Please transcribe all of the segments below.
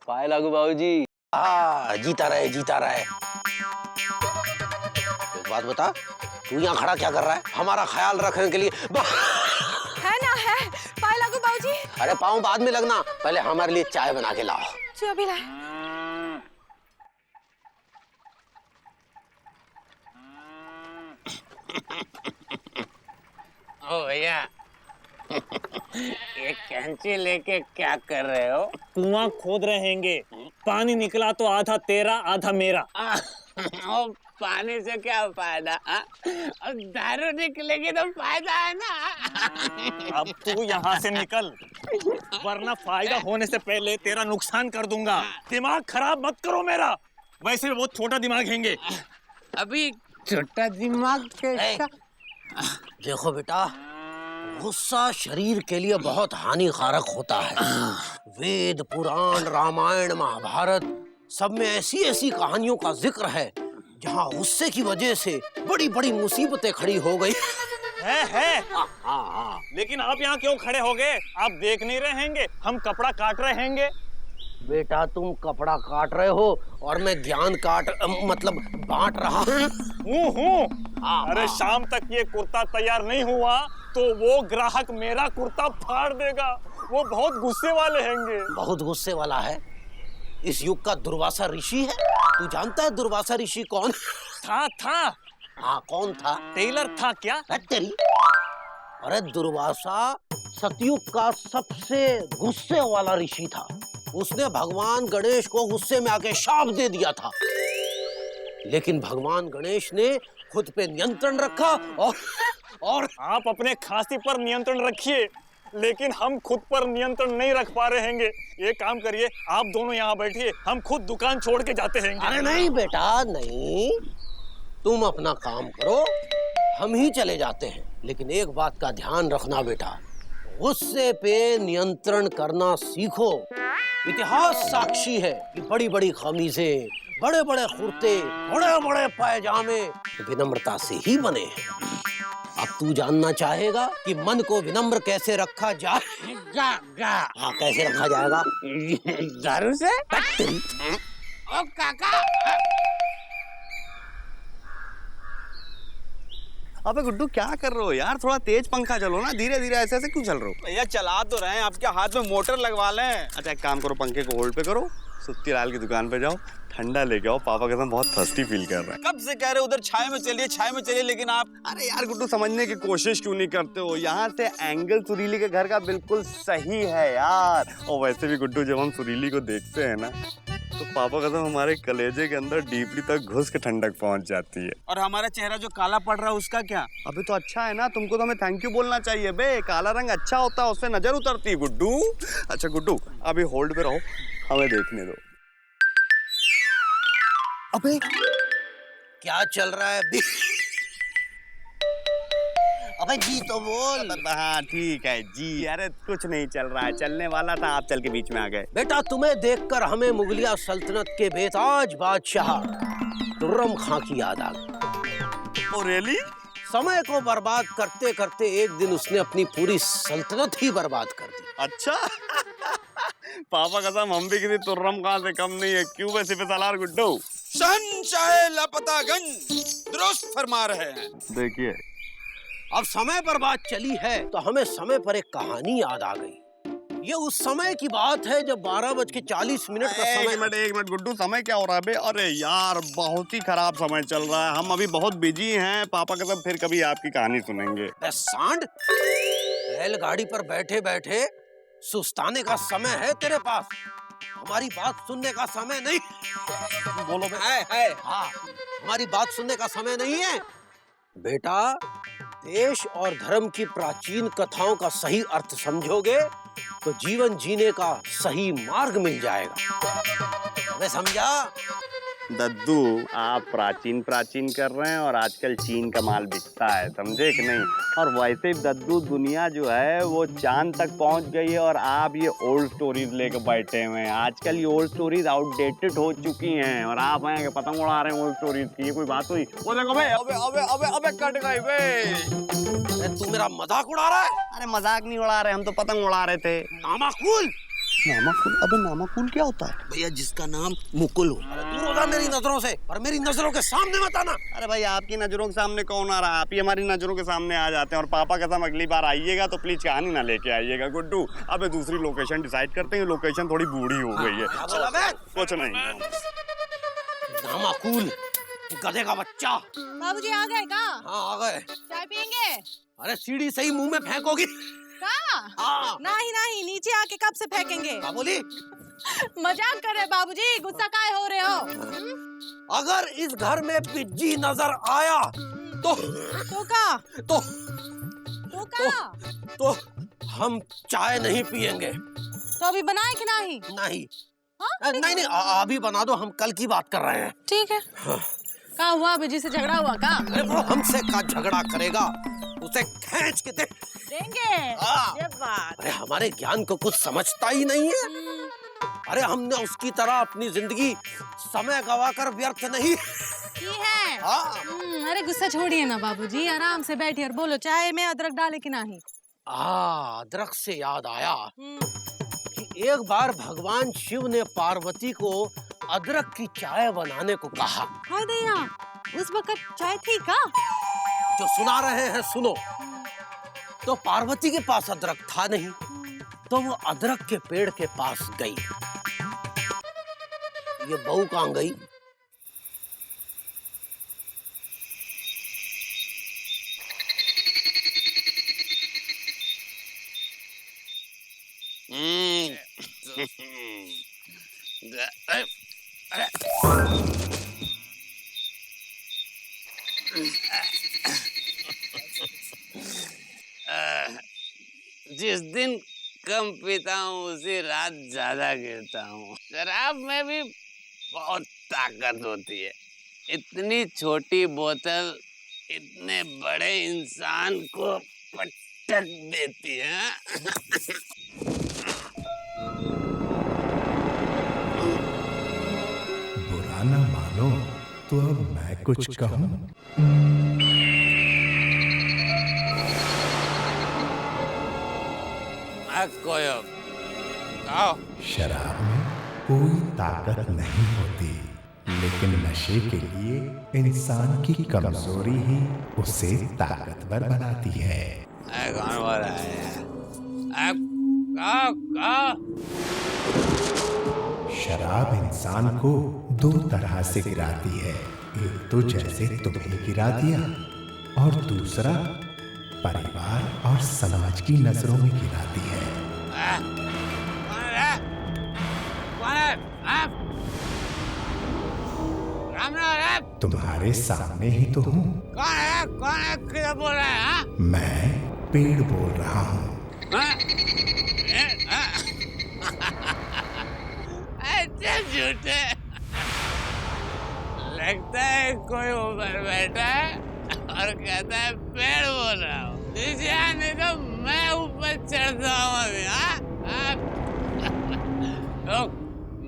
पाए लागू बाबूजी। जीता रहे जीता रहे। एक बात बता, तू यहाँ खड़ा क्या कर रहा है? हमारा ख्याल रखने के लिए है ना है। पाए लागू बाबूजी। अरे पाँव बाद में लगना, पहले हमारे लिए चाय बना के लाओ। जी अभी लाए। ओ भैया, ये कैंची लेके क्या कर रहे हो? कुआं खोद रहेंगे, पानी निकला तो आधा तेरा आधा मेरा। ओ पानी से क्या फायदा? और दारू निकलेगी तो फायदा है ना। अब तू यहाँ से निकल, वरना फायदा होने से पहले तेरा नुकसान कर दूंगा। दिमाग खराब मत करो मेरा, वैसे भी बहुत छोटा दिमाग हैंगे। अभी छोटा दिमाग कैसा? देखो बेटा, गुस्सा शरीर के लिए बहुत हानिकारक होता है। वेद पुराण रामायण महाभारत सब में ऐसी ऐसी कहानियों का जिक्र है जहाँ गुस्से की वजह से बड़ी बड़ी मुसीबतें खड़ी हो गई। है। लेकिन आप यहाँ क्यों खड़े हो गए? आप देख नहीं रहे हैंगे हम कपड़ा काट रहे हैंगे। बेटा तुम कपड़ा काट रहे हो और मैं ज्ञान मतलब बांट रहा हूँ। अरे शाम तक ये कुर्ता तैयार नहीं हुआ तो वो ग्राहक मेरा कुर्ता फाड़ देगा। वो बहुत गुस्से वाले हैंगे। बहुत गुस्से वाला है? इस युग का दुर्वासा ऋषि है। तू जानता है दुर्वासा ऋषि कौन था? हाँ कौन था? टेलर था क्या? तेरी। अरे दुर्वासा सतयुग का सबसे गुस्से वाला ऋषि था। उसने भगवान गणेश को गुस्से में आके शाप दे दिया था, लेकिन भगवान गणेश ने खुद पे नियंत्रण रखा और आप अपने खांसी पर नियंत्रण रखिए, लेकिन हम खुद पर नियंत्रण नहीं रख पा रहे हैंगे। ये काम करिए, आप दोनों यहाँ बैठिए, हम खुद दुकान छोड़ के जाते हैंगे। अरे नहीं बेटा नहीं, तुम अपना काम करो, हम ही चले जाते हैं। लेकिन एक बात का ध्यान रखना बेटा, गुस्से पे नियंत्रण करना सीखो। इतिहास साक्षी है कि बड़ी बड़ी खमीसें, बड़े बड़े कुर्ते, बड़े बड़े पायजामे विनम्रता से ही बने हैं। अब तू जानना चाहेगा कि मन को विनम्र कैसे रखा जाए? हाँ कैसे रखा जाएगा? दारू से? ओ काका। अबे गुड्डू क्या कर रहे हो यार? थोड़ा तेज पंखा चलो ना, धीरे धीरे ऐसे ऐसे क्यों चल रहे हो? भैया चला तो रहे हैं, आपके हाथ में मोटर लगवा लें। अच्छा एक काम करो, पंखे को होल्ड पे करो, सुत्ती लाल की दुकान पे जाओ, ठंडा लेके आओ। पापा कसम बहुत थर्स्टी फील कर रहा है। कब से कह रहे उधर छाए में चलिए, लेकिन आप। अरे यार गुड्डू समझने की कोशिश क्यों नहीं करते हो? यहाँ से एंगल सुरीली के घर का बिल्कुल सही है यार। और वैसे भी गुड्डू जब हम सुरीली को देखते हैं ना, तो पापा कसम हमारे कलेजे के अंदर डीपली तक घुस के ठंडक पहुंच जाती है। और हमारा चेहरा जो काला पड़ रहा है उसका क्या? अभी तो अच्छा है ना, तुमको तो हमें थैंक यू बोलना चाहिए बे। काला रंग अच्छा होता है, उससे नजर उतरती है गुड्डू। अच्छा गुड्डू अभी होल्ड पे रहो, हमें देखने दो। अबे क्या चल रहा है? अबे जी तो बोल। हाँ ठीक है जी। अरे कुछ नहीं चल रहा है, चलने वाला था, आप चल के बीच में आ गए। बेटा तुम्हें देखकर हमें मुगलिया सल्तनत के बेताज बादशाह तुर्रम खां की याद आ गई। Oh really? समय को बर्बाद करते करते एक दिन उसने अपनी पूरी सल्तनत ही बर्बाद कर दी। अच्छा पापा कसम हम भी किसी तुर्रम खां से कम नहीं है। क्यों वैसे पे सालार गुड्डू? शहंशाह लापतागंज दुरुस्त फरमा रहे हैं। देखिए अब समय पर बात चली है तो हमें समय पर एक कहानी याद आ गई। ये उस समय की बात है जब 12:40 का समय। एक मिनट गुड्डू, समय क्या हो रहा है बे? अरे यार बहुत ही खराब समय चल रहा है, हम अभी बहुत बिजी हैं। पापा कसम फिर कभी आपकी कहानी सुनेंगे। सांड, रेलगाड़ी पर बैठे बैठे सुस्ताने का समय है तेरे पास, हमारी बात सुनने का समय नहीं। बोलो है। हाँ हमारी बात सुनने का समय नहीं है बेटा। देश और धर्म की प्राचीन कथाओं का सही अर्थ समझोगे तो जीवन जीने का सही मार्ग मिल जाएगा। मैं समझा? दद्दू आप प्राचीन प्राचीन कर रहे हैं और आजकल चीन का माल बिकता है, समझे कि नहीं? और वैसे भी दद्दू दुनिया जो है वो चांद तक पहुंच गई है और आप ये ओल्ड स्टोरीज लेकर बैठे हुए हैं। आजकल ये ओल्ड स्टोरीज आउटडेटेड हो चुकी हैं और आप हैं कि पतंग उड़ा रहे हैं ओल्ड स्टोरीज की। ये कोई बात हुई? वो देखो भाई, अबे अबे अबे अबे कट गई बे। तू मेरा मजाक उड़ा रहा है? अरे मजाक नहीं उड़ा रहे, हम तो पतंग उड़ा रहे थे। नामाकुल। नामाकुल? अबे नामाकुल क्या होता है? भैया जिसका नाम मुकुल हो। अरे दूर हो जा मेरी नजरों से, और मेरी नजरों के सामने मत आना। अरे भाई आपकी नजरों के सामने कौन आ रहा है? आप ही हमारी नजरों के सामने आ जाते हैं। और पापा कसम अगली बार आइएगा तो प्लीज कहानी ना लेके आइएगा गुड्डू। अबे दूसरी लोकेशन डिसाइड करते हैं, लोकेशन थोड़ी बूढ़ी हो गई है। क्या बोला बे? कुछ नहीं। नामाकुल गधे का बच्चा। बाबूजी आ गए का? हाँ आ गए। चाय पियेंगे? अरे सीढ़ी सही मुंह में फेंकोगी? हाँ। नहीं नहीं, नीचे आके कब से फेंकेंगे? क्या बोली? मजाक कर रहे बाबूजी, गुस्सा काहे हो रहे हो? अगर इस घर में पिज्जी नजर आया तो का? तो हम चाय नहीं पियेंगे। तो अभी बनाए कि नहीं? नहीं। हाँ? नहीं अभी बना दो, हम कल की बात कर रहे हैं। ठीक है। क्या हुआ? बिजी से झगड़ा हुआ का? अरे वो हमसे का झगड़ा करेगा, उसे खींच के देंगे। ये बात। अरे हमारे ज्ञान को कुछ समझता ही नहीं है। अरे हमने उसकी तरह अपनी जिंदगी समय गवाकर व्यर्थ नहीं की है। अरे गुस्सा छोड़िए ना बाबूजी, आराम से बैठिए और बोलो चाय में अदरक डाले कि नहीं? अदरक से याद आया कि एक बार भगवान शिव ने पार्वती को अदरक की चाय बनाने को कहा। हाय दया, उस वक्त चाय थी का? जो सुना रहे हैं सुनो। तो पार्वती के पास अदरक था नहीं, तो वो अदरक के पेड़ के पास गई। ये बहू कहाँ गई? जिस दिन कम पीता हूँ उसी रात ज्यादा गिरता हूँ। शराब में भी बहुत ताकत होती है। इतनी छोटी बोतल इतने बड़े इंसान को पटक देती है। बुरा ना मानो तो अब मैं कुछ कहूँ? शराब में कोई ताकत नहीं होती, लेकिन नशे के लिए इंसान की कमजोरी ही उसे ताकतवर बनाती है। कौन बोल रहा है? शराब इंसान को दो तरह से गिराती है। एक तो जैसे तुम्हें गिरा दिया, और दूसरा परिवार और समाज की नजरों में गिराती है। तुम्हारे सामने ही तो हूँ। कौन है? किधर बोल रहा है? मैं पेड़ बोल रहा हूँ। झूठे लगता है कोई ऊपर बैठा है और कहता है पेड़ बोल रहा हूँ। नहीं तो मैं ऊपर चढ़ता हूँ अभी।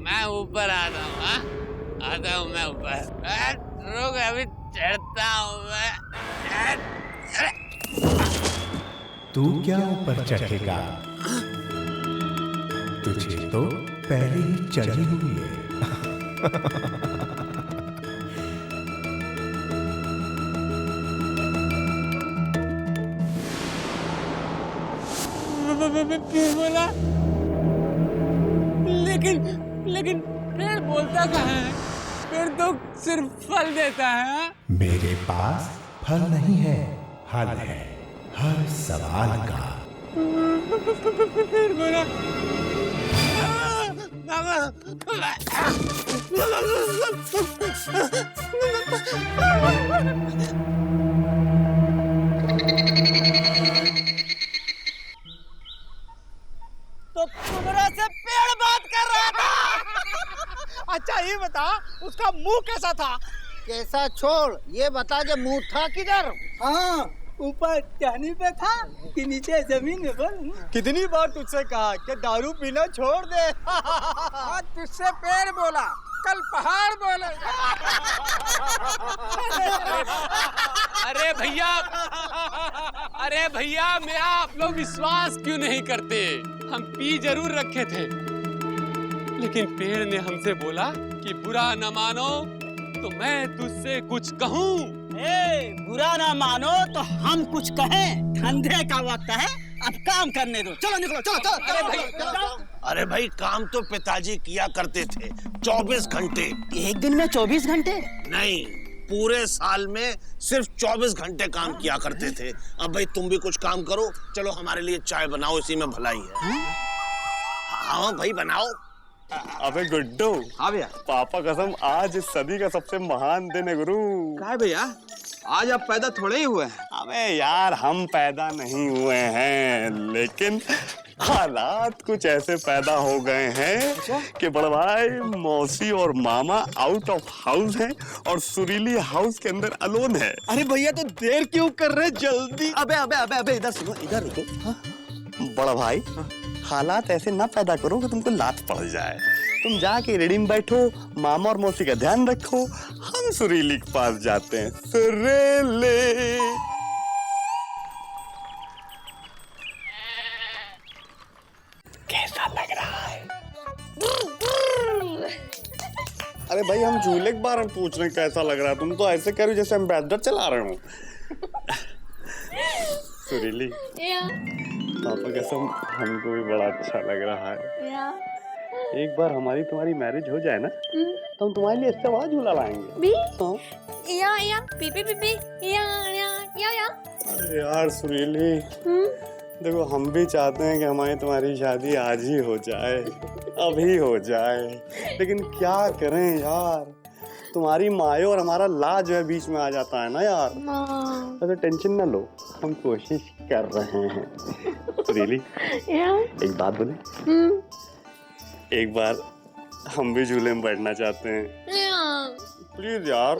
मैं ऊपर आता हूँ मैं ऊपर। रुक अभी चढ़ता हूँ मैं। तू क्या ऊपर चढ़ेगा? तुझे तो पहले ही चढ़ी हुई है। बोला लेकिन पेड़ बोलता कहाँ है? पेड़ तो सिर्फ फल देता है। मेरे पास फल नहीं है, हल है हर सवाल का। पेड़ बोला तो तुमरा से पेड़ बात कर रहा था। अच्छा ये बता, उसका मुंह कैसा था? कैसा छोड़, ये बता जे मुंह था किधर? हाँ, ऊपर टहनी पे था कि नीचे जमीन में? बोल। कितनी बार तुझसे कहा कि दारू पीना छोड़ दे। आज तुझसे पेड़ बोला, कल पहाड़ बोले। अरे भैया मेरा आप लोग विश्वास क्यों नहीं करते? हम पी जरूर रखे थे, लेकिन पेड़ ने हमसे बोला कि बुरा न मानो तो मैं तुझसे कुछ कहूँ। बुरा ना मानो तो हम कुछ कहें। ठंडे का वक्त है, अब काम करने दो। चलो निकलो, चलो चलो। अरे भाई काम तो पिताजी किया करते थे 24 घंटे। एक दिन में 24 घंटे? नहीं, पूरे साल में सिर्फ 24 घंटे काम किया करते थे। अब भाई तुम भी कुछ काम करो, चलो हमारे लिए चाय बनाओ, इसी में भलाई है। हाँ भाई बनाओ। अबे गुड्डू। हाँ भैया। पापा कसम आज इस सदी का सबसे महान दिन है गुरु। क्या है भैया, आज आप पैदा थोड़े ही हुए हैं। अबे यार हम पैदा नहीं हुए हैं, लेकिन हालात कुछ ऐसे पैदा हो गए हैं कि बड़ा भाई, मौसी और मामा आउट ऑफ हाउस हैं और सुरीली हाउस के अंदर अलोन है। अरे भैया तो देर क्यों कर रहे, जल्दी। अबे अबे अबे अबे इधर सुनो, इधर रुको। हाँ? बड़ा भाई, हालात ऐसे ना पैदा करो कि तुमको लात पड़ जाए। तुम जाके रेडी में बैठो, मामा और मौसी का ध्यान रखो, हम सुरीली के पास जाते हैं। सुरीली। कैसा लग रहा है? अरे भाई हम झूले के बारे में पूछ रहे हैं कैसा लग रहा है, तुम तो ऐसे करो जैसे एम्बेसडर चला रहे हो। सुरीली, पापा कसम हमको भी बड़ा अच्छा लग रहा है। एक बार हमारी तुम्हारी मैरिज हो जाए ना, तो हम तुम्हारे लिए इससे बड़ा झूला लाएंगे। अरे यार सुरीली, देखो हम भी चाहते हैं कि हमारी तुम्हारी शादी आज ही हो जाए, अभी हो जाए, लेकिन क्या करें यार, तुम्हारी मायो और हमारा ला जो है बीच में आ जाता है ना यार। अरे टेंशन ना लो, हम कोशिश कर रहे हैं। सुरीली, एक बात बोले? एक बार हम भी झूले में बैठना चाहते हैं। प्लीज यार,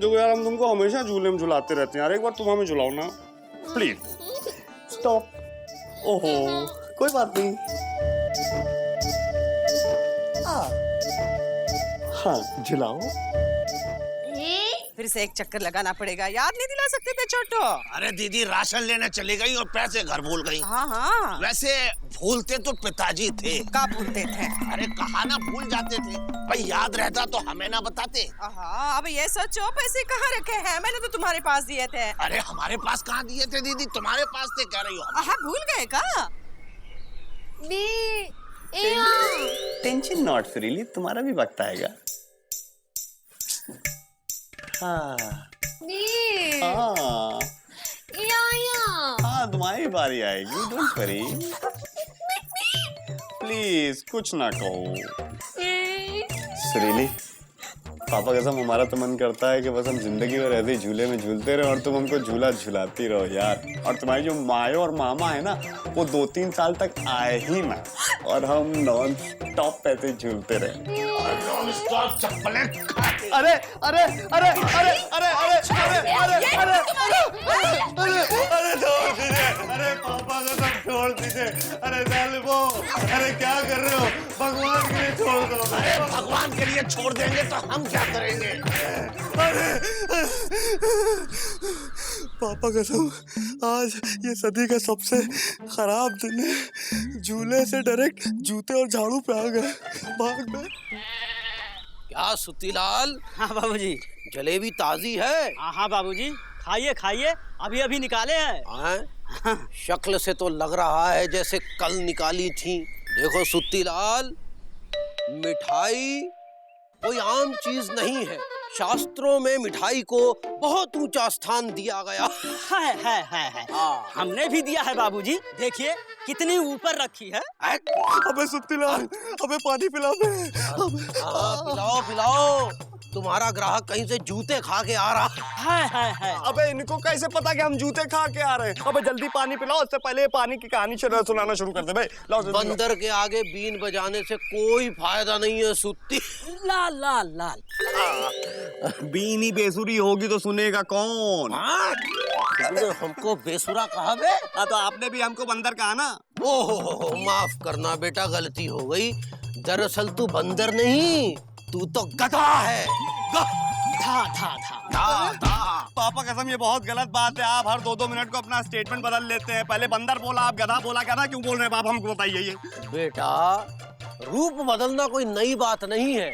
देखो यार हम तुमको हमेशा झूले में झुलाते रहते हैं यार, एक बार तुम हमें झुलाओ ना प्लीज। स्टॉप। ओहो कोई बात नहीं। हाँ झुलाओ। फिर से एक चक्कर लगाना पड़ेगा, याद नहीं दिला सकते थे छोटो? अरे दीदी राशन लेने चली गई और पैसे घर भूल गई। हाँ हाँ। वैसे भूलते तो पिताजी थे। क्या भूलते थे? अरे कहा ना भूल जाते थे, भाई याद रहता तो हमें ना बताते। हाँ अब ये सोचो पैसे कहाँ रखे हैं, मैंने तो तुम्हारे पास दिए थे। अरे हमारे पास कहाँ दिए थे दीदी, तुम्हारे पास थे कह रही हो। हाँ भूल गए का? टेंशन नॉट सुरीली, तुम्हारा भी वक्त आएगा। हाँ हाँ तुम्हारी बारी आएगी, डोंट वरी। प्लीज कुछ ना कहो। सुरीली, पापा कसम हमारा तो मन करता है कि बस हम जिंदगी भर ऐसे झूले में झूलते रहे और तुम हमको झूला झुलाती रहो यार। और तुम्हारी जो मायो और मामा है ना, वो 2-3 साल तक आए ही ना, और हम नॉन स्टॉप ऐसे झूलते रहे। नॉन स्टॉप चप्पलें खाते। अरे अरे अरे अरे अरे अरे अरे अरे अरे छोड़ दीजिए, अरे पापा को सब छोड़ दीजिए। अरे जालिमो, अरे क्या कर रहे हो, भगवान के लिए छोड़ दो। अरे भगवान के लिए छोड़ देंगे तो हम क्या करेंगे? अरे पापा कसम आज ये सदी का सबसे खराब दिन है। झूले से डायरेक्ट जूते और झाड़ू पे आ गए, भाग गए। क्या सुतीलाल? हाँ बाबूजी। जलेबी ताजी है? हाँ बाबूजी, खाइए खाइए, अभी अभी निकाले हैं। शक्ल से तो लग रहा है जैसे कल निकाली थी। देखो सुतीलाल, मिठाई कोई आम चीज नहीं है, शास्त्रों में मिठाई को बहुत ऊंचा स्थान दिया गया है। हमने भी दिया है बाबूजी, देखिए कितनी ऊपर रखी है। अबे सुतीलाल, अबे पानी पिला दे। पिलाओ पिलाओ। तुम्हारा ग्राहक कहीं से जूते खा के आ रहा है। अबे इनको कैसे पता कि हम जूते खा के आ रहे हैं? अबे जल्दी पानी पिलाओ, उससे पहले पानी की कहानी सुनाना शुरू कर दे भाई। लाओ बंदर के आगे बीन बजाने से कोई फायदा नहीं है सुत्ती। लाल लाल लाल बीन ही बेसुरी होगी तो सुनेगा कौन? हमको बेसुरा कहा बे? तो आपने भी हमको बंदर कहा ना। ओहो माफ करना बेटा, गलती हो गई। दरअसल तू बंदर नहीं, तू तो गधा है। पापा कसम ये बहुत गलत बात है। आप हर 2-2 मिनट को अपना स्टेटमेंट बदल लेते हैं। पहले बंदर बोला, आप गधा बोला। गधा क्यों बोल रहे हैं बाप, हमको बताइए ये। बेटा रूप बदलना कोई नई बात नहीं है।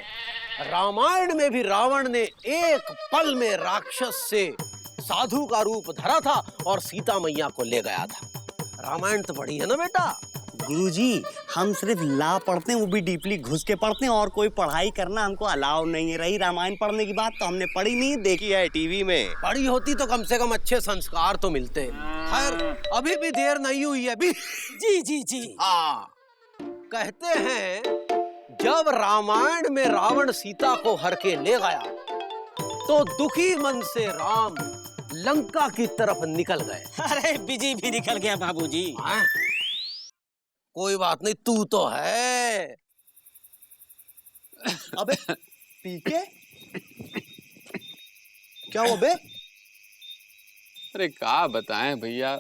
रामायण में भी रावण ने एक पल में राक्षस से साधु का रूप धरा था और सीता मैया को ले गया था। रामायण तो पढ़ी है ना बेटा? गुरुजी हम सिर्फ ला पढ़ते हैं, वो भी डीपली घुस के पढ़ते हैं, और कोई पढ़ाई करना हमको अलाउ नहीं है। रही रामायण पढ़ने की बात, तो हमने पढ़ी नहीं, देखी है टीवी में। पढ़ी होती तो कम से कम अच्छे संस्कार तो मिलते। खैर अभी भी देर नहीं हुई है अभी। जी जी जी। हाँ, कहते हैं जब रामायण में रावण सीता को हर के ले गया तो दुखी मन से राम लंका की तरफ निकल गए। अरे बिजी भी निकल गया बाबूजी। कोई बात नहीं, तू तो है। अबे पीके क्या हुआ बे? अरे क्या बताएं भैया,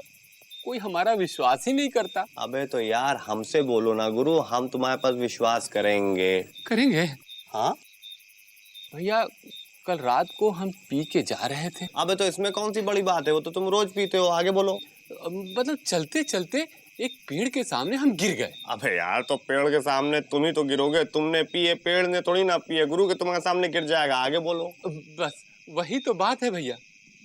कोई हमारा विश्वास ही नहीं करता। अबे तो यार हमसे बोलो ना गुरु, हम तुम्हारे पास विश्वास करेंगे। करेंगे? हाँ भैया कल रात को हम पी के जा रहे थे। अबे तो इसमें कौन सी बड़ी बात है, वो तो तुम रोज पीते हो। आगे बोलो। मतलब चलते चलते एक पेड़ के सामने हम गिर गए। अबे यार तो पेड़ के सामने तुम ही तो गिरोगे, तुमने पिए, पेड़ ने थोड़ी ना पिए। गुरु के तुम्हारे सामने गिर जाएगा। आगे बोलो। बस वही तो बात है भैया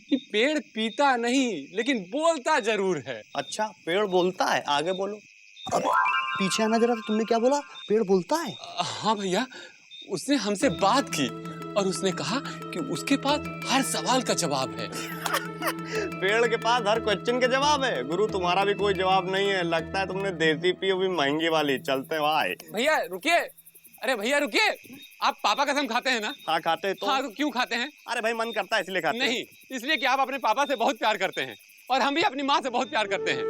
कि पेड़ पीता नहीं लेकिन बोलता जरूर है। अच्छा पेड़ बोलता है, आगे बोलो। अब पीछे आना जरा, तुमने क्या बोला? पेड़ बोलता है? हाँ भैया, उसने हमसे बात की और उसने कहा कि उसके पास हर सवाल का जवाब है। पेड़ के पास हर क्वेश्चन के जवाब है। गुरु तुम्हारा भी कोई जवाब नहीं है, लगता है तुमने देसी पी, भी महंगी वाली। चलते भाई। भैया रुकिए, अरे भैया रुकिए, आप पापा कसम खाते हैं ना? हाँ खाते तो। हाँ तो क्यों खाते हैं? अरे भाई मन करता है इसलिए खाते हैं। नहीं, इसलिए कि आप अपने पापा से बहुत प्यार करते हैं और हम भी अपनी माँ से बहुत प्यार करते हैं,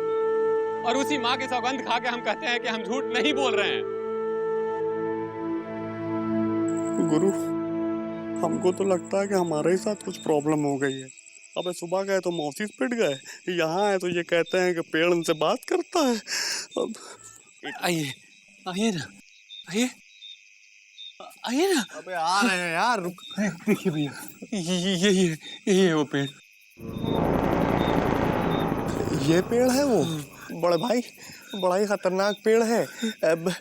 और उसी माँ की सौगंध खा के हम कहते हैं कि हम झूठ नहीं बोल रहे हैं। गुरु हमको तो लगता है कि हमारे ही साथ कुछ प्रॉब्लम हो गई है। अबे सुबह गए तो मौसी पिट गए, यहाँ है तो ये कहते हैं कि पेड़ उनसे बात करता है। अब आइए आइए ना, आइए आइए ना। अबे आ रहे हैं यार, रुक। देखिए भैया, ये वो पेड़। ये पेड़ है वो? बड़े भाई बड़ा ही खतरनाक पेड़ है। अब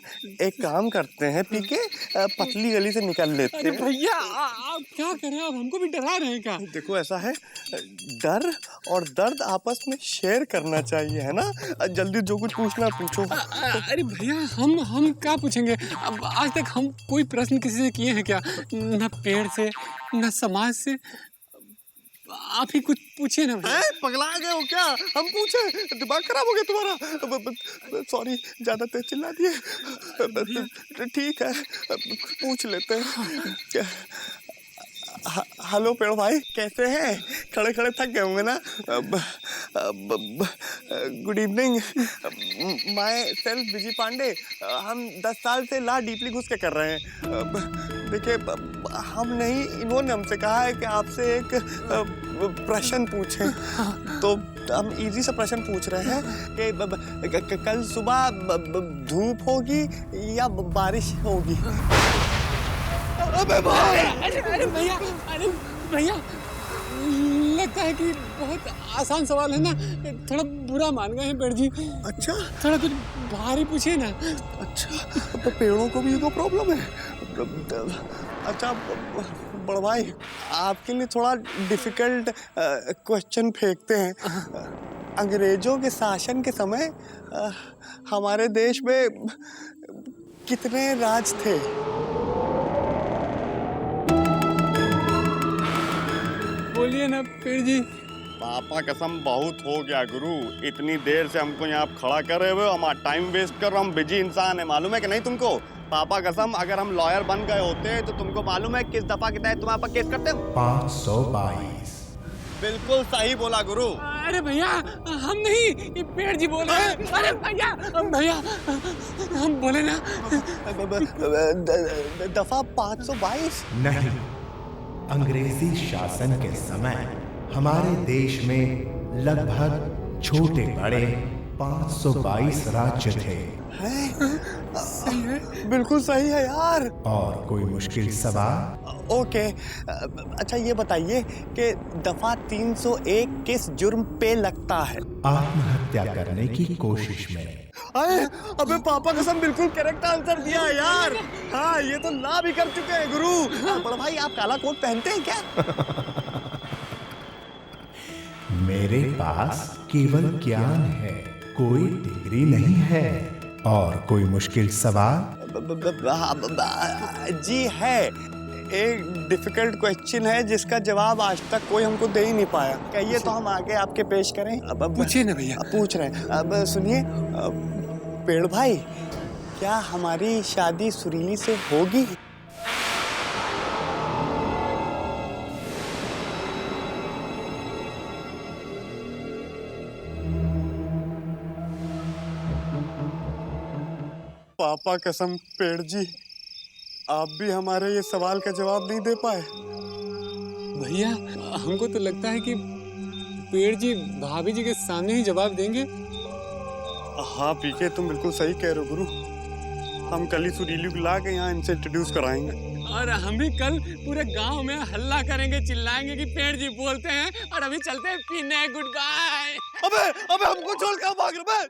एक काम करते हैं, पीके पतली गली से निकल लेते हैं। अरे भैया आप क्या करें, आप हमको भी डरा रहे हैं क्या? देखो ऐसा है, डर और दर्द आपस में शेयर करना चाहिए, है ना? जल्दी जो कुछ पूछना पूछो। अरे भैया हम क्या पूछेंगे? अब आज तक हम कोई प्रश्न किसी से किए हैं क्या? न पेड़ से न समाज से। आप ही कुछ पूछिए ना भैया। पगला गए हो क्या? हम पूछे? दिमाग खराब हो गया तुम्हारा? सॉरी, ज्यादा तेज चिल्ला दिए। ठीक है पूछ लेते हैं। हेलो पेड़ भाई, कैसे हैं? खड़े खड़े थक गए होंगे ना? गुड इवनिंग, माय सेल्फ विजय पांडे। हम 10 साल से ला डीपली घुस के कर रहे हैं। देखिए हम नहीं, इन्होंने हमसे कहा है कि आपसे एक प्रश्न पूछें। तो हम इजी सा प्रश्न पूछ रहे हैं कि कल सुबह धूप होगी या बारिश होगी? अबे भाई! अरे भैया लगता है कि बहुत आसान सवाल है ना, थोड़ा बुरा मान गए हैं पेड़ जी। अच्छा थोड़ा कुछ भारी पूछिए ना। अच्छा तो पेड़ों को भी ये प्रॉब्लम है? अच्छा बड़ा भाई आपके लिए थोड़ा डिफिकल्ट क्वेश्चन फेंकते हैं। अंग्रेजों के शासन के समय हमारे देश में कितने राज थे? बोलिए ना पेड़ जी। पापा कसम बहुत हो गया गुरु, इतनी देर से हमको यहाँ खड़ा कर रहे हुए, हमारा टाइम वेस्ट कर रहे हो। हम बिजी इंसान है, मालूम है कि नहीं तुमको? पापा कसम अगर हम लॉयर बन गए होते तो तुमको मालूम है किस दफा के तहत तुम्हारे पर केस करते हो? 522। बिल्कुल सही बोला गुरु। अरे भैया हम नहीं, ये पेड़ जी बोल रहे हैं। अरे भैया भैया हम बोले ना। दफा 522? नहीं, अंग्रेजी शासन के समय हमारे देश में लगभग छोटे बड़े 522 राज्य थे। बिल्कुल सही है यार। और कोई मुश्किल सवाल? ओके, अच्छा ये बताइए कि दफा 301 किस जुर्म पे लगता है? आत्महत्या करने की कोशिश में। अरे अबे पापा कसम बिल्कुल करेक्ट आंसर दिया है यार। हाँ ये तो ला भी कर चुके हैं गुरु। बड़ा भाई आप काला कोट पहनते हैं क्या? मेरे पास केवल ज्ञान है, कोई डिग्री नहीं है। और कोई मुश्किल सवाल? जी है, एक डिफिकल्ट क्वेश्चन है जिसका जवाब आज तक कोई हमको दे ही नहीं पाया। कहिए तो हम आगे आपके पेश करें। अब पूछिए ना भैया। पूछ रहे हैं। अब सुनिए पेड़ भाई, क्या हमारी शादी सुरीली से होगी? पापा कसम पेड़ जी, आप भी हमारे ये सवाल का जवाब नहीं दे पाए। भैया हमको तो लगता है कि पेड़ जी भाभी जी के सामने ही जवाब देंगे। हाँ पीके तुम बिल्कुल सही कह रहे हो गुरु। हम कल ही सुरीली को ला के यहाँ इनसे इंट्रोड्यूस कराएंगे। और हम भी कल पूरे गांव में हल्ला करेंगे, चिल्लाएंगे कि पेड़ जी बोलते हैं। और अभी चलते हैं पीने। Goodbye. अबे अबे हमको छोड़ के भाग रहे हैं।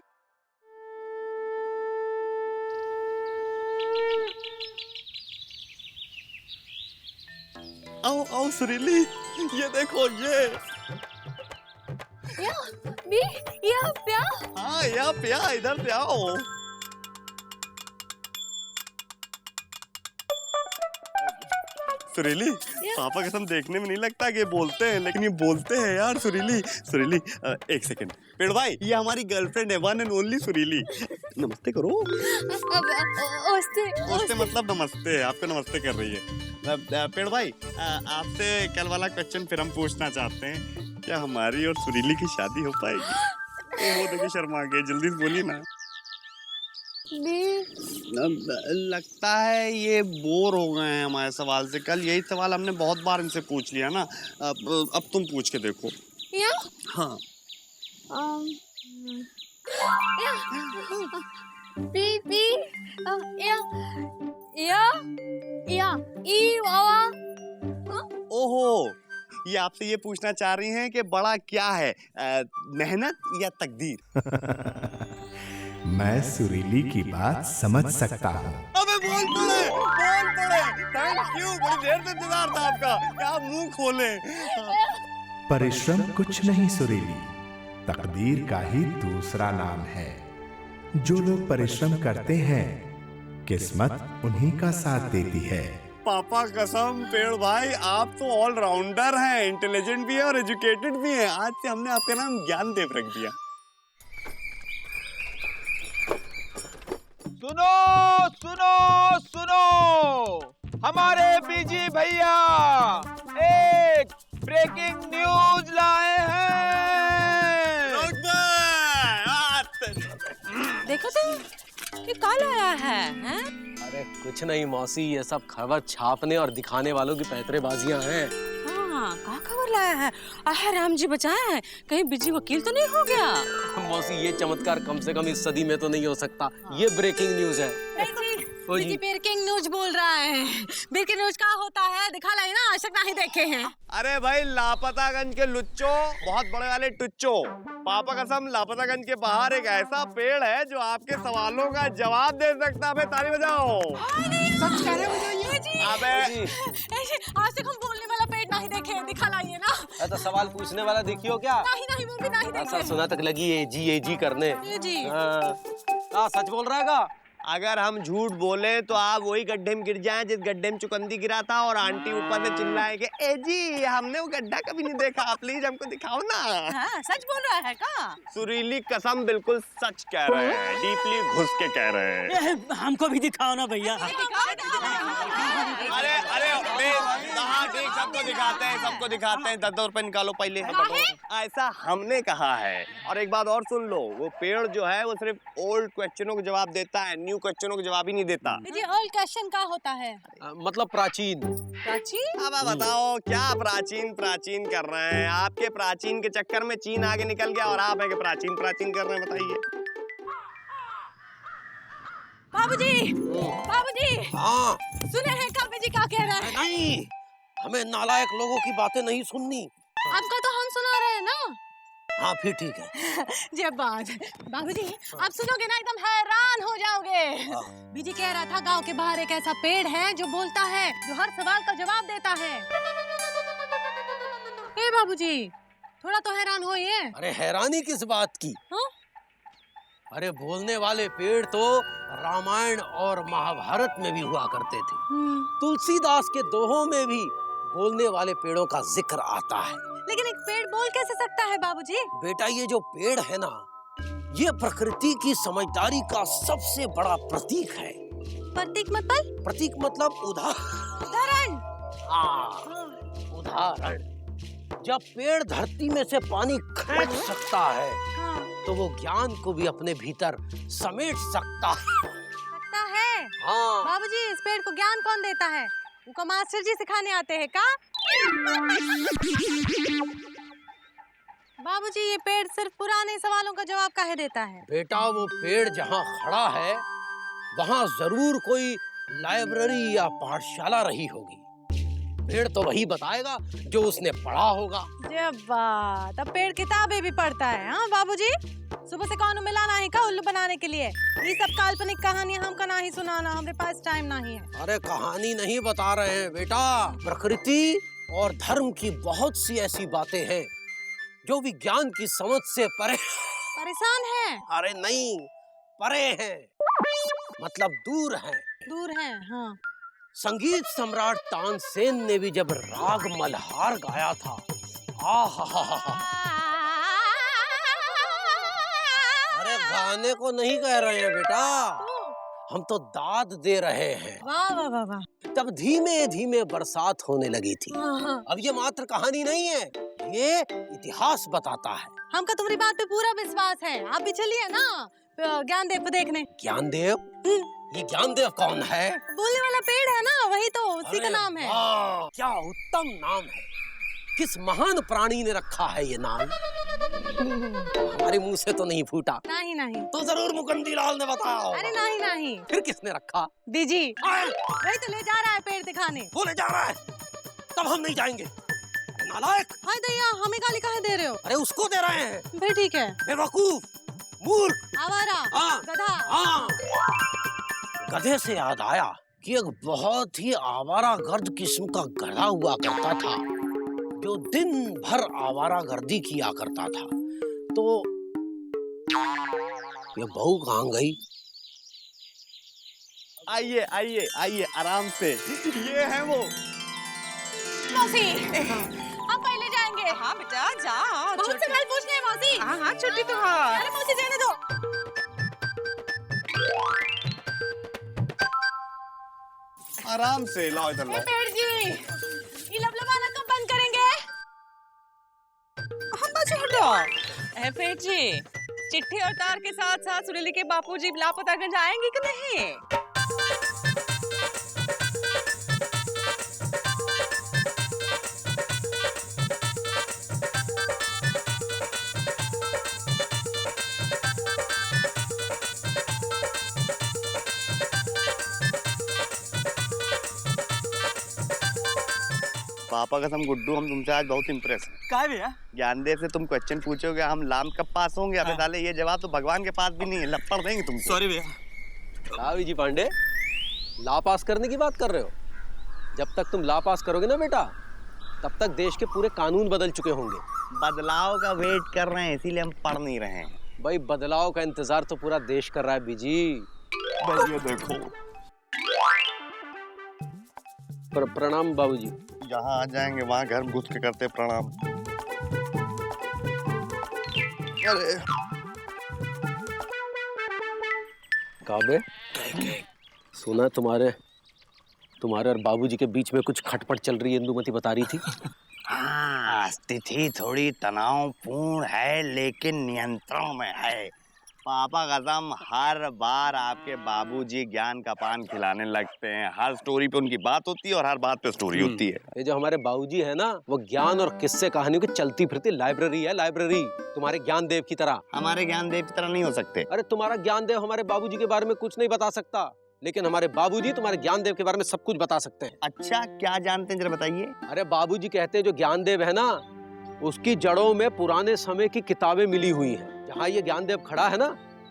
आओ आओ सुरीली, ये देखो ये। या प्या। हाँ या प्या, इधर पे आओ। सुरीली पापा कसम देखने में नहीं लगता कि ये बोलते हैं, लेकिन ये बोलते हैं यार। सुरीली सुरीली एक सेकंड। पेड़ भाई ये हमारी गर्लफ्रेंड है, वन एंड ओनली सुरीली। नमस्ते करो। ओस्ते मतलब नमस्ते, आपको नमस्ते कर रही है। पेड़ भाई आपसे कल वाला क्वेश्चन फिर हम पूछना चाहते हैं, क्या हमारी और सुरीली की शादी हो पाएगी? वो देखिए शर्मा गए, जल्दी से बोलिए ना। लगता है ये बोर हो गए हैं हमारे सवाल से। कल यही सवाल हमने बहुत बार इनसे पूछ लिया ना। अब तुम पूछ के देखो। या? हाँ। पी पी या ई वावा। ओहो, ये आपसे ये पूछना चाह रही हैं कि बड़ा क्या है, मेहनत या तकदीर? मैं सुरीली की बात समझ सकता हूँ। अबे बोल पड़े। थैंक यू, बड़ी देर से इंतजार था आपका। क्या मुंह खोले। परिश्रम कुछ नहीं सुरीली, तकदीर का ही दूसरा नाम है। जो लोग परिश्रम करते हैं, किस्मत उन्हीं का साथ देती है। पापा कसम पेड़ भाई आप तो ऑलराउंडर हैं, इंटेलिजेंट भी है और एजुकेटेड भी हैं। आज से हमने आपका नाम ज्ञानदेव रख दिया। सुनो सुनो सुनो, हमारे बीजी भैया एक ब्रेकिंग न्यूज लाए हैं। देखो तो ये काल आया है, हैं? अरे कुछ नहीं मौसी, ये सब खबर छापने और दिखाने वालों की पैतरेबाजियां हैं। हाँ, क्या खबर लाया है? अरे राम जी बचाए हैं, कहीं बिजी वकील तो नहीं हो गया? मौसी ये चमत्कार कम से कम इस सदी में तो नहीं हो सकता। ये ब्रेकिंग न्यूज है। बिजी ब्रेकिंग न्यूज बोल रहा है। ब्रेकिंग न्यूज क्या होता है दिखा लाई ना, आज तक नहीं देखे हैं। अरे भाई लापतागंज के लुच्चो, बहुत बड़े वाले टुच्चो। पापा कसम लापतागंज के बाहर एक ऐसा पेड़ है जो आपके सवालों का जवाब दे सकता है। ताली बजाओ। सच कह रहे हो ये जी? अबे आज तक हम बोलने वाला पेड़ नहीं देखे, दिखा लाइए ना। तो सवाल पूछने वाला देखियो क्या? नहीं नहीं वो भी नहीं देखे। सुना तक लगी ये जी करने। ये जी। हाँ, सच बोल रहा है का? अगर हम झूठ बोले तो आप वही गड्ढे में गिर जाएं जिस गड्ढे में चुकंदी गिरा था और आंटी ऊपर से चिल्लाए कि ए जी हमने वो गड्ढा कभी नहीं देखा, प्लीज हमको दिखाओ ना। हाँ, सच बोल रहा है का? सुरीली कसम बिल्कुल सच कह रहे हैं, डीपली घुस के कह रहे हैं। हमको भी दिखाओ ना भैया। अरे अरे हाँ ठीक, सबको दिखाते हैं 10 रुपए निकालो पहले। ऐसा हमने कहा है। और एक बात और सुन लो, वो पेड़ जो है वो सिर्फ ओल्ड क्वेश्चनों के जवाब देता है, न्यू क्वेश्चनों के जवाब ही नहीं देता। जी ओल्ड क्वेश्चन का होता है? मतलब प्राचीन। प्राचीन? अब बताओ क्या प्राचीन कर रहे हैं? आपके प्राचीन के चक्कर में चीन आगे निकल गया और आप है कि प्राचीन कर रहे हैं, बताइए। बाबूजी हाँ सुने हैं कवि जी क्या कह रहा है? नहीं, हमें नालायक लोगों की बातें नहीं सुननी। आपका तो हम सुना रहे हैं ना। हाँ फिर ठीक है। जब बात बाबूजी आप सुनोगे ना एकदम हैरान हो जाओगे। बीजी कह रहा था गांव के बाहर एक ऐसा पेड़ है जो बोलता है, जो हर सवाल का जवाब देता है। ए बाबूजी थोड़ा तो हैरान होइए। अरे हैरानी किस बात की? हाँ? अरे बोलने वाले पेड़ तो रामायण और महाभारत में भी हुआ करते थे। तुलसीदास के दोहों में भी बोलने वाले पेड़ों का जिक्र आता है। लेकिन एक पेड़ बोल कैसे सकता है बाबूजी? बेटा ये जो पेड़ है ना, ये प्रकृति की समझदारी का सबसे बड़ा प्रतीक है। प्रतीक मतलब? प्रतीक मतलब उदाहरण। हाँ, उदाहरण। जब पेड़ धरती में से पानी खींच सकता है, तो वो ज्ञान को भी अपने भीतर समेट सकता है। हाँ। बाबूजी इस पेड़ को ज्ञान कौन देता है? उनको मास्टर जी सिखाने आते हैं का? बाबूजी ये पेड़ सिर्फ पुराने सवालों का जवाब काहे देता है? बेटा वो पेड़ जहाँ खड़ा है वहाँ जरूर कोई लाइब्रेरी या पाठशाला रही होगी। पेड़ तो वही बताएगा जो उसने पढ़ा होगा। जब बात, अब पेड़ किताबें भी पढ़ता है। हाँ बाबूजी सुबह से कौन मिला नहीं का उल्लू बनाने के लिए? ये सब काल्पनिक कहानी हमका नहीं सुनाना, हमारे पास टाइम नहीं है। अरे कहानी नहीं बता रहे हैं बेटा, प्रकृति और धर्म की बहुत सी ऐसी बातें हैं जो विज्ञान की समझ से परेशान है। अरे नहीं, परे हैं, मतलब दूर हैं। दूर हैं, हाँ। संगीत सम्राट तानसेन ने भी जब राग मल्हार गाया था, अरे गाने को नहीं कह रहे हैं बेटा, हम तो दाद दे रहे हैं। वाह वाह वाह वाह। तब धीमे धीमे बरसात होने लगी थी। अब ये मात्र कहानी नहीं है, ये इतिहास बताता है। हमका तुम्हारी बात पे पूरा विश्वास है। आप भी चलिए ना ज्ञानदेव को देखने। ज्ञानदेव? ये ज्ञानदेव कौन है? बोलने वाला पेड़ है ना, वही तो, उसी का नाम है। क्या उत्तम नाम है। किस महान प्राणी ने रखा है ये नाम? हमारे मुंह से तो नहीं फूटा। नहीं नहीं। तो जरूर मुकुंदी लाल ने बताया। अरे नहीं नहीं। फिर किसने रखा? बीजी। वही तो ले जा रहा है पेड़ दिखाने। वो ले जा रहा है, तब हम नहीं जाएंगे। नालायक। हाय दैया, हमें गाली काहे दे रहे हो? अरे उसको दे रहे हैं। फिर ठीक है। बेवकूफ, मूर्ख, आवारा, गधा। हाँ। गधे से याद आया कि एक बहुत ही आवारा गर्द किस्म का गधा हुआ करता था जो दिन भर आवारागर्दी किया करता था। तो ये बहू कहाँ गई? आइए आइए आइए आराम से, ये है वो। मौसी, हम पहले जाएंगे। हाँ बेटा जा। बहुत सवाल पूछने हैं मौसी। हाँ हाँ छोटी तो हाँ। अरे मौसी जाने दो। आराम से लाओ, इधर लाओ। पेड़ जी, ये लबलबाना कब बंद करेंगे? हम बच्चे हटो। पेट जी, चिट्ठी और तार के साथ साथ सुरीली के बापूजी लापतागंज आएंगे कि नहीं? पापा कसम गुड्डू, हम तुमसे आज बहुत इम्प्रेस हैं। क्या भैया? ज्ञानदेव से तुम क्वेश्चन पूछोगे, हम लाम कब पास होंगे? अबे साले ये जवाब तो भगवान के पास भी नहीं है, लपड़ देंगे तुमको। सॉरी भैया। रावी जी पांडे, ला पास करने की बात कर रहे हो? जब तक तुम ला पास करोगे ना बेटा, तब तक देश के पूरे कानून बदल चुके होंगे। बदलाव का वेट कर रहे हैं, इसीलिए हम पढ़ नहीं रहे हैं। भाई बदलाव का इंतजार तो पूरा देश कर रहा है बीजी। बस ये देखो। प्रणाम बाबूजी। जहाँ आ जाएंगे वहाँ घर घुस के करते प्रणाम। अरे काबे, सुना तुम्हारे और बाबूजी के बीच में कुछ खटपट चल रही है, इंदुमती बता रही थी। हाँ, स्थिति थोड़ी तनावपूर्ण है लेकिन नियंत्रण में है। पापा कसम हर बार आपके बाबूजी ज्ञान का पान खिलाने लगते हैं। हर स्टोरी पे उनकी बात होती है और हर बात पे स्टोरी होती है। ये जो हमारे बाबूजी है ना, वो ज्ञान और किस्से कहानियों की चलती फिरती लाइब्रेरी है, लाइब्रेरी। तुम्हारे ज्ञान देव की तरह। हमारे ज्ञान देव की तरह नहीं हो सकते। अरे तुम्हारा ज्ञान देव हमारे बाबूजी के बारे में कुछ नहीं बता सकता, लेकिन हमारे बाबूजी तुम्हारे ज्ञान देव के बारे में सब कुछ बता सकते हैं। अच्छा, क्या जानते हैं जरा बताइए। अरे बाबूजी कहते हैं जो ज्ञान देव है ना, उसकी जड़ों में पुराने समय की किताबें मिली हुई हैं। जहाँ ये ज्ञान देव खड़ा है ना,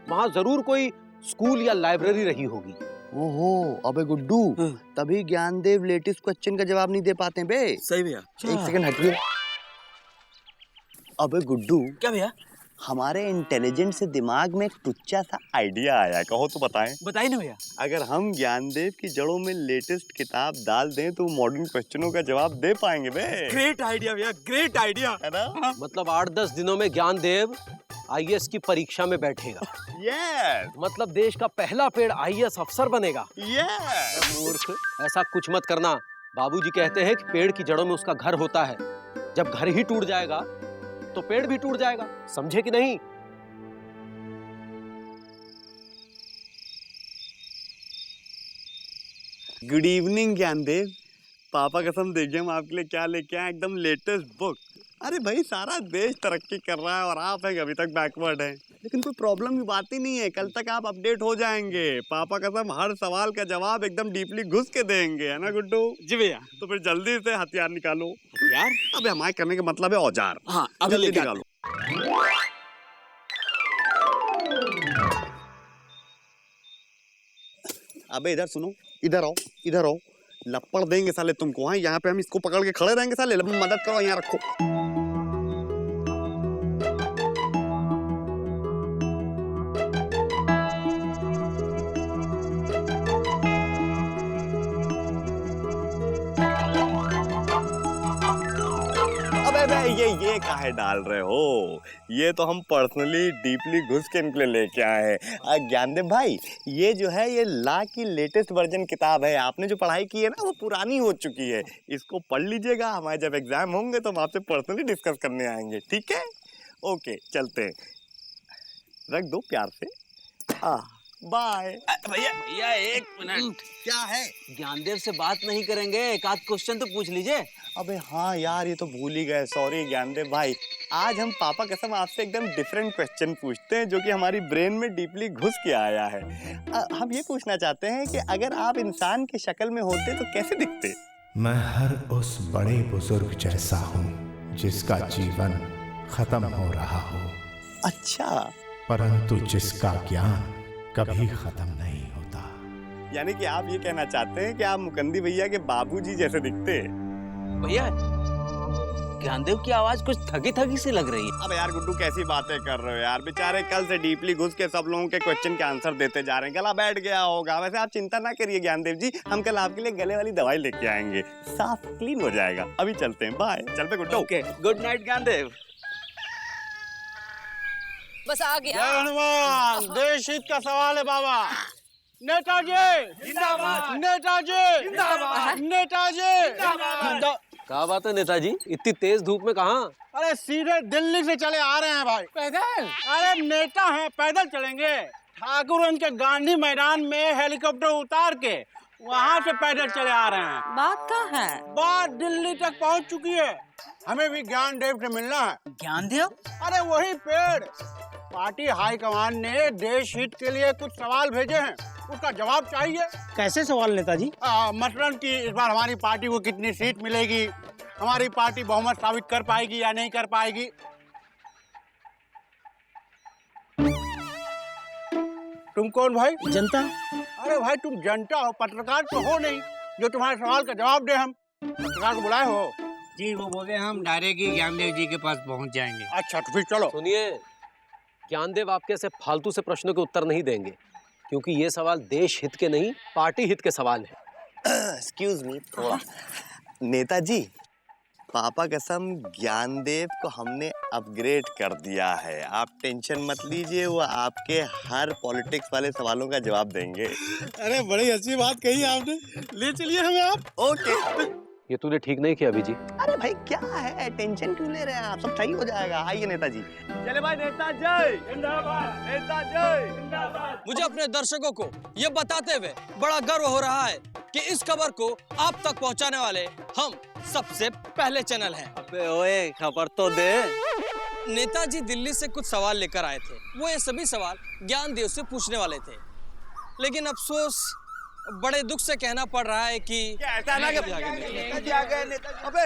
वहाँ जरूर कोई स्कूल या लाइब्रेरी रही होगी। ओहो, अबे गुड्डू, तभी ज्ञानदेव लेटेस्ट क्वेश्चन का जवाब नहीं दे पाते हैं बे। सही भैया। एक सेकंड हटिए। अबे गुड्डू, क्या भैया? हमारे इंटेलिजेंट से दिमाग में एक टुच्चा सा आइडिया आया, कहो तो बताएं। बताइए ना भैया। अगर हम ज्ञानदेव की जड़ों में लेटेस्ट किताब डाल दें तो मॉडर्न क्वेश्चनों का जवाब दे पाएंगे बे। ग्रेट आइडिया भैया, ग्रेट आइडिया है ना? मतलब 8-10 दिनों में ज्ञान देव IAS की परीक्षा में बैठेगा। यस। मतलब देश का पहला पेड़ IAS अफसर बनेगा। यस। मूर्ख, ऐसा कुछ मत करना। बाबूजी कहते हैं कि पेड़ की जड़ों में उसका घर होता है। जब घर ही टूट जाएगा तो पेड़ भी टूट जाएगा, समझे कि नहीं? Good evening Gyandev. पापा कसम देखिए हम आपके लिए क्या लेके आए, एकदम लेटेस्ट बुक। अरे भाई, सारा देश तरक्की कर रहा है और आप हैं अभी तक बैकवर्ड हैं। लेकिन कोई प्रॉब्लम की बात ही नहीं है, कल तक आप अपडेट हो जाएंगे। पापा कसम हर सवाल का जवाब एकदम डीपली घुस के देंगे, है ना गुड्डू? जी भैया। तो फिर जल्दी से हथियार निकालो। हथियार? अबे हमारे करने का मतलब है औजार। हाँ, अभी जल्दी लेके निकालो। अबे इधर सुनो, इधर आओ, इधर आओ। लपड़ देंगे साले तुमको। हाँ, यहाँ पे हम इसको पकड़ के खड़े रहेंगे साले। मदद करो, यहाँ रखो। ये काहे डाल रहे हो? ये तो हम पर्सनली डीपली घुस के इनके लिए लेके आए हैं। ज्ञानदेव भाई, ये जो है ये लॉ की लेटेस्ट वर्जन किताब है। आपने जो पढ़ाई की है ना, वो पुरानी हो चुकी है। इसको पढ़ लीजिएगा, हमारे जब एग्जाम होंगे तो हम आपसे पर्सनली डिस्कस करने आएंगे, ठीक है? ओके, चलते हैं। रख दो प्यार से। बाय। भैया एक मिनट। क्या है? ज्ञानदेव से बात नहीं करेंगे, एक आध क्वेश्चन तो पूछ लीजिए। अबे हाँ यार, ये तो भूल ही गए, सॉरी ज्ञानदेव भाई। आज हम पापा कसम आपसे एकदम डिफरेंट क्वेश्चन पूछते हैं जो कि हमारी ब्रेन में डीपली घुस के आया है। हम ये पूछना चाहते हैं कि अगर आप इंसान की शक्ल में होते तो कैसे दिखते? मैं हर उस बड़े बुजुर्ग जैसा हूँ जिसका जीवन खत्म हो रहा हो। अच्छा। परंतु जिसका ज्ञान कभी खत्म नहीं होता। यानी कि आप ये कहना चाहते हैं कि आप मुकंदी भैया के बाबूजी जैसे दिखते? भैया, ज्ञानदेव की आवाज कुछ थकी थकी सी लग रही है। अब यार गुड्डू, कैसी बातें कर रहे हो यार? बेचारे कल से डीपली घुस के सब लोगों के क्वेश्चन के आंसर देते जा रहे हैं। गला बैठ गया होगा। वैसे आप चिंता ना करिए ज्ञानदेव जी, हम कल आपके लिए गले वाली दवाई लेके आएंगे, साफ क्लीन हो जाएगा। अभी चलते हैं, बाय। चल पे Guddu. Okay, good night Gyandev. बस आ गया। जय हनुमान। देश हित का सवाल है बाबा। नेताजी जिंदाबाद, नेताजी जिंदाबाद, नेताजी जिंदाबाद। क्या बात है नेताजी, इतनी तेज धूप में कहाँ? अरे सीधे दिल्ली से चले आ रहे हैं भाई। पैदल? अरे नेता हैं, पैदल चलेंगे? ठाकुरगंज के गांधी मैदान में हेलीकॉप्टर उतार के वहाँ से पैदल चले आ रहे हैं। बात कहाँ है? बात दिल्ली तक पहुँच चुकी है। हमें भी ज्ञानदेव से मिलना है। ज्ञानदेव? अरे वही पेड़। पार्टी हाईकमान ने देश हित के लिए कुछ सवाल भेजे हैं, उसका जवाब चाहिए। कैसे सवाल नेताजी? मसलन कि इस बार हमारी पार्टी को कितनी सीट मिलेगी, हमारी पार्टी बहुमत साबित कर पाएगी या नहीं कर पाएगी। तुम कौन भाई? जनता। अरे भाई, तुम जनता हो, पत्रकार तो हो नहीं जो तुम्हारे सवाल का जवाब दे। हम पत्रकार को बुलाए हो? जी, वो बोले हम डायरेक्ट ही ज्ञानदेव जी के पास पहुंच जाएंगे। अच्छा, तो फिर चलो। सुनिए, ज्ञानदेव आपके ऐसे फालतू से प्रश्नों के उत्तर नहीं देंगे। क्योंकि ये सवाल देश हित के नहीं, पार्टी हित के सवाल हैं। एक्सक्यूज मी थोड़ा। नेताजी, पापा कसम ज्ञानदेव को हमने अपग्रेड कर दिया है। आप टेंशन मत लीजिए, वो आपके हर पॉलिटिक्स वाले सवालों का जवाब देंगे। अरे बड़ी अच्छी बात कही आपने, ले चलिए हमें आप। ओके। ये तूने ठीक नहीं किया अभी जी। अरे भाई क्या है, टेंशन क्यों ले रहे हैं आप, सब सही हो जाएगा। आइए नेताजी। चले भाई, नेता जय जिंदाबाद, नेता जय जिंदाबाद। मुझे अपने दर्शकों को ये बताते हुए बड़ा गर्व हो रहा है कि इस खबर को आप तक पहुंचाने वाले हम सबसे पहले चैनल हैं। अबे ओए, खबर तो दे। नेताजी दिल्ली से कुछ सवाल लेकर आए थे। वो ये सभी सवाल ज्ञानदेव से पूछने वाले थे, लेकिन अफसोस बड़े दुख से कहना पड़ रहा है कि नेताजी आ गए। नेताजी अबे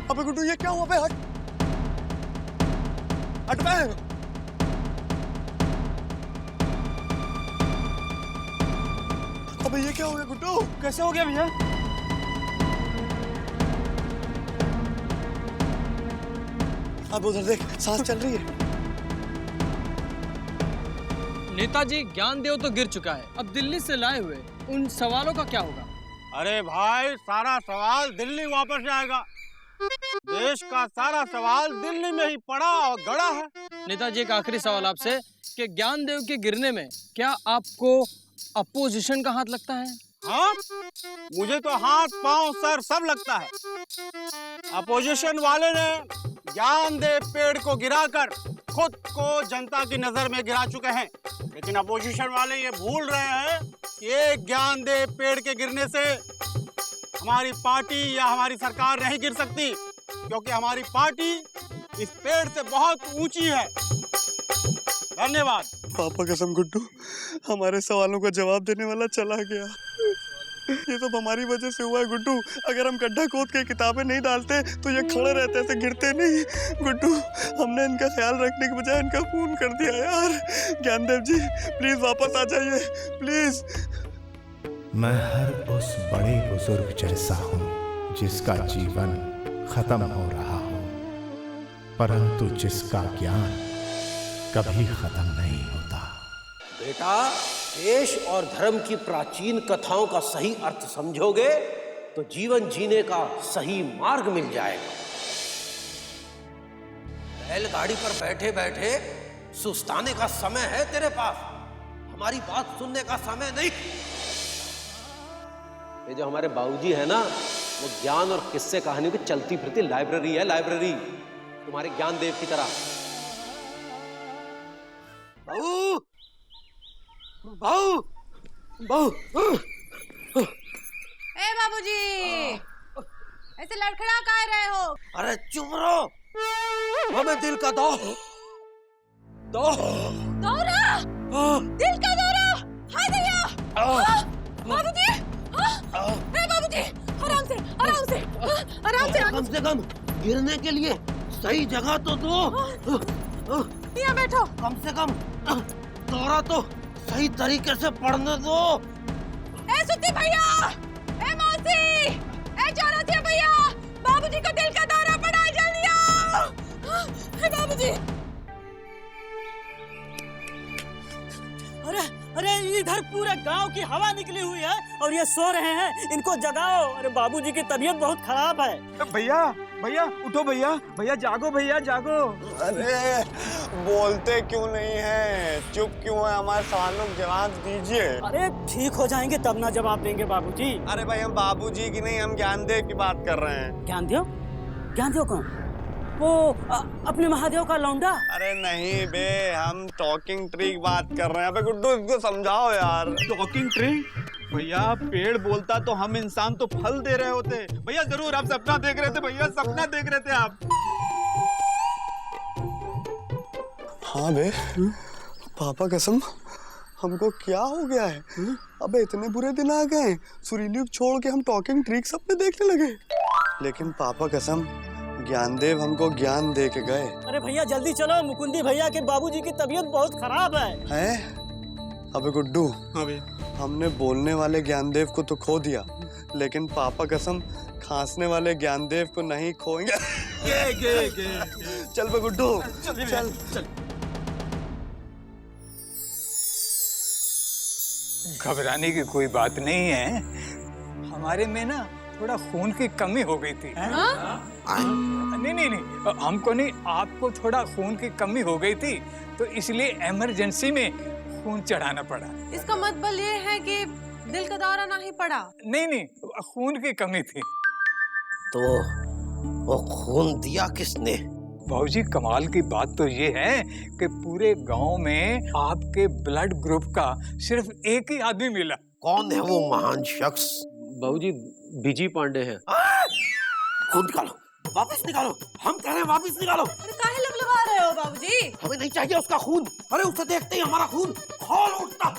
अबे गुड्डू, ये क्या हुआ बे? हट हट बे। अबे ये क्या हो गया गुड्डू? कैसे हो गया भैया? अब उधर देख, सांस चल रही है। नेताजी ज्ञानदेव तो गिर चुका है, अब दिल्ली से लाए हुए उन सवालों का क्या होगा? अरे भाई, सारा सवाल दिल्ली वापस जाएगा। देश का सारा सवाल दिल्ली में ही पड़ा और गड़ा है। नेताजी, एक आखिरी सवाल आपसे कि ज्ञानदेव के गिरने में क्या आपको अपोजिशन का हाथ लगता है? हाँ, मुझे तो हाथ पांव सर सब लगता है। अपोजिशन वाले ने ज्ञानदेव पेड़ को गिराकर खुद को जनता की नजर में गिरा चुके हैं, लेकिन अपोजिशन वाले ये भूल रहे हैं कि एक ज्ञानदेव पेड़ के गिरने से हमारी पार्टी या हमारी सरकार नहीं गिर सकती, क्योंकि हमारी पार्टी इस पेड़ से बहुत ऊंची है। धन्यवाद। पापा कसम गुड्डू, हमारे सवालों का जवाब देने वाला चला गया। ये सब हमारी वजह से हुआ है गुड्डू। अगर हम गड्ढा खोद के किताबें नहीं डालते तो ये खड़े रहते, ऐसे गिरते नहीं। गुड्डू, हमने इनका ख्याल रखने के बजाय इनका खून कर दिया यार। ज्ञानदेव जी प्लीज वापस आ जाइए, प्लीज। मैं हर उस बड़े बुजुर्ग जैसा हूँ जिसका जीवन खत्म हो रहा हो, परंतु जिसका ज्ञान कभी खत्म नहीं होता। बेटा, देश और धर्म की प्राचीन कथाओं का सही अर्थ समझोगे तो जीवन जीने का सही मार्ग मिल जाएगा। बैलगाड़ी पर बैठे बैठे सुस्ताने का समय है तेरे पास, हमारी बात सुनने का समय नहीं। ये जो हमारे बाबूजी है ना, वो ज्ञान और किस्से कहानियों की चलती फिरती लाइब्रेरी है, लाइब्रेरी, तुम्हारे ज्ञानदेव की तरह। बाबू, बाबू, बाबू। ए बाबूजी, ऐसे लड़खड़ा काहे रहे हो? अरे चुप रहो, हमें दिल का दौरा। दिल का दौरा? हाय दया! बाबूजी, ए बाबूजी, आराम से, आराम से, आराम से। कम से कम गिरने के लिए सही जगह तो दो। यहाँ बैठो। कम से कम दौरा तो सही तरीके से पढ़ने दो। ए सुत्ती भैया, ए मौसी, ए चौरसिया भैया, बाबूजी को दिल का दौरा पड़ा है, जल्दी आओ। ए बाबूजी। अरे अरे, इधर पूरे गांव की हवा निकली हुई है और ये सो रहे हैं, इनको जगाओ। अरे बाबूजी की तबीयत बहुत खराब है। भैया, भैया उठो, भैया, भैया जागो, भैया जागो। अरे बोलते क्यों नहीं है, चुप क्यों है, हमारे सवालों का जवाब दीजिए। अरे ठीक हो जाएंगे तब ना जवाब देंगे बाबूजी। अरे भाई, हम बाबूजी की नहीं, हम ज्ञानदेव की बात कर रहे हैं। ज्ञानदेव? ज्ञानदेव कौन? वो अपने महादेव का लौंडा? अरे नहीं बे, हम टॉकिंग ट्री की बात कर रहे हैं। अबे गुड्डू, इसको समझाओ यार। Talking tree? भैया पेड़ बोलता तो हम इंसान तो फल दे रहे होते। भैया जरूर आप सपना देख रहे थे, भैया सपना देख रहे थे आप। हाँ बे, पापा कसम हमको क्या हो गया है? अबे इतने बुरे दिन आ गए, सुरीली छोड़ के हम टॉकिंग ट्री सपने देखने लगे। लेकिन पापा कसम ज्ञानदेव हमको ज्ञान दे के गए। अरे भैया जल्दी चलो, मुकुंदी भैया के बाबूजी की तबीयत बहुत खराब है। हैं? अबे गुड्डू, हाँ भैया, हमने बोलने वाले ज्ञानदेव को तो खो दिया, लेकिन पापा कसम खांसने वाले ज्ञानदेव को नहीं खोएंगे। चल बे गुड्डू, चल। घबराने की कोई बात नहीं है, हमारे में ना थोड़ा खून की कमी हो गई थी। नहीं, हमको नहीं, आपको थोड़ा खून की कमी हो गई थी, तो इसलिए इमरजेंसी में खून चढ़ाना पड़ा। इसका मतलब ये है कि दिल का दौरा नहीं पड़ा? नहीं, खून की कमी थी। तो वो खून दिया किसने? बाबूजी, कमाल की बात तो ये है कि पूरे गांव में आपके ब्लड ग्रुप का सिर्फ एक ही आदमी मिला। कौन है वो महान शख्स? बाबूजी, बीजी पांडे हैं। खून निकालो, वापस निकालो, हम कह रहे हैं वापस निकालो। अरे काहे लबलबा रहे हो बाबूजी? हमें नहीं चाहिए उसका खून। अरे उसे देखते ही हमारा खून खौल उठता।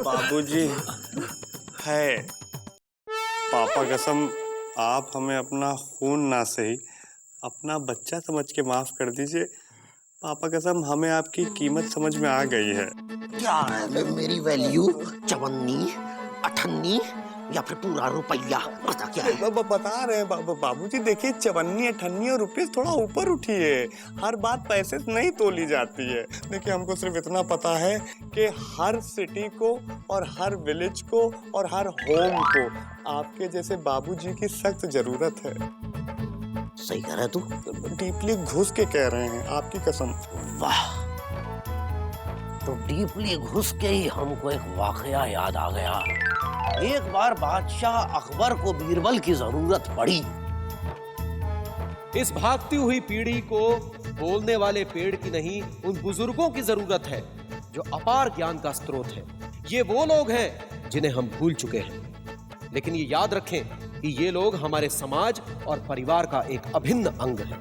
बाबूजी है, पापा कसम आप हमें अपना खून ना सही अपना बच्चा समझ के माफ कर दीजिए। पापा कसम हमें आपकी कीमत समझ में आ गई है। क्या है मेरी वैल्यू? 54, 58 या फिर पूरा रुपया? बता क्या है? बता रहे हैं बाबूजी, देखिए 54, 58 और रुपये थोड़ा ऊपर उठिए। हर बात पैसे से नहीं तोली जाती है। देखिए हमको सिर्फ इतना पता है कि हर सिटी को और हर विलेज को और हर होम को आपके जैसे बाबूजी की सख्त जरूरत है। सही कह रहे तू? डीपली घुस के कह रहे हैं, आपकी कसम। वाह, तो डीपली घुस के ही हमको एक वाकया याद आ गया। एक बार बादशाह अकबर को बीरबल की जरूरत पड़ी। इस भागती हुई पीढ़ी को बोलने वाले पेड़ की नहीं, उन बुजुर्गों की जरूरत है जो अपार ज्ञान का स्रोत है। ये वो लोग हैं जिन्हें हम भूल चुके हैं, लेकिन ये याद रखें कि ये लोग हमारे समाज और परिवार का एक अभिन्न अंग है।